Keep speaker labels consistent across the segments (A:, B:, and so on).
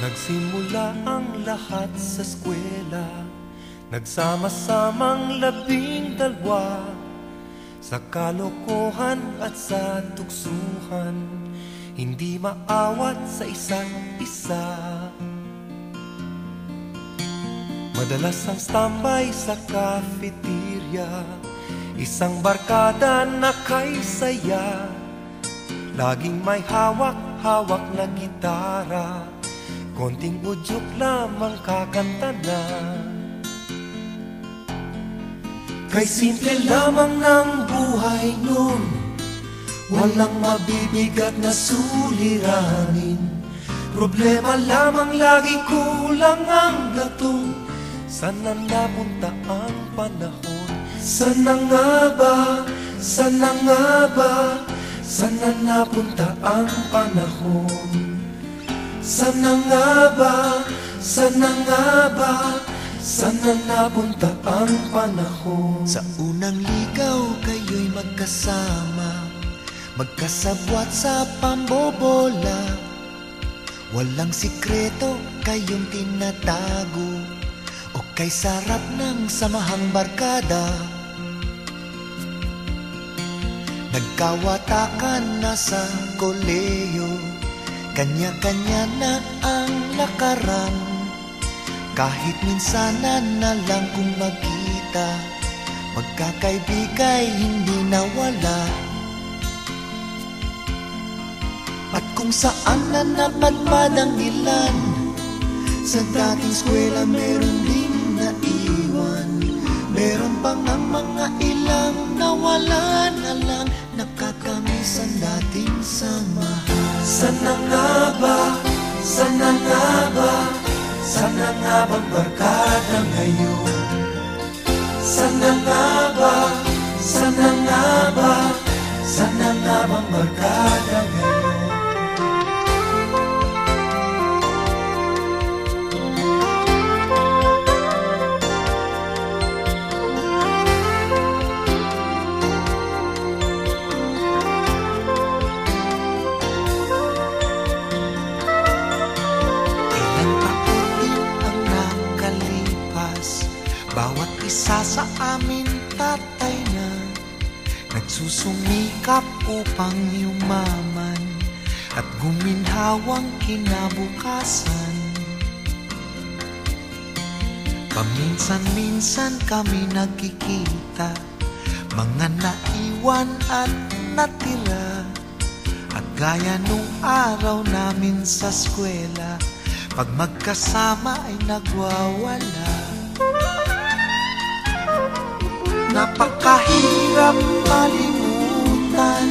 A: Nagsimula ang lahat sa eskwela, nagsama-samang 12 sa kalokohan at sa tuksuhan, hindi maawat sa isa't isa. Madalas ang standby sa cafeteria, isang barkada na kay saya, laging may hawak-hawak na gitara, konting udyok lamang kakanta na. Kay simple lamang ng buhay nun, walang mabibigat na suliranin. Problema lamang lagi, kulang ang gatong. Sana napunta ang panahon? Sana nga ba? Sana nga ba? Sana napunta ang panahon? Sana nga ba? Sana nga ba? Sana napunta ang panahon?
B: Sa unang ligaw kayo'y magkasama, magkasabwat sa pambobola. Walang sikreto kayong tinatago, o kay sarap ng samahang barkada. Nagkawatakan na sa koleyo, kanya-kanya na ang lakaran. Kahit minsanan na lang kung magkita, magkakaibigay hindi nawala. At kung saan na napadpad ang ilan, sa dating eskwela meron din naiwan. Meron pang ang mga ilang nawala na lang, nakakamiss ang dating samahan.
A: Sana nga ba? Sana nga ba? Sana nga bang barkada ngayon? Sana nga ba? Sana nga ba? Sana nga bang barkada ngayon?
B: Bawat isa sa amin tatay na, nagsusumikap upang yumaman at guminhawang kinabukasan. Paminsan-minsan kami nagkikita, mga naiwan at natira. At gaya nung araw namin sa eskwela, pag magkasama ay nagwawala. Napakahirap malimutan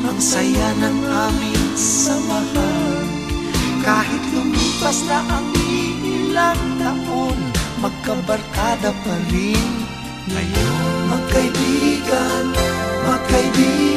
B: ang saya ng aming samahan. Kahit lumipas na ang ilang taon, magkabarkada pa rin ngayon.
A: Magkaibigan, magkaibigan,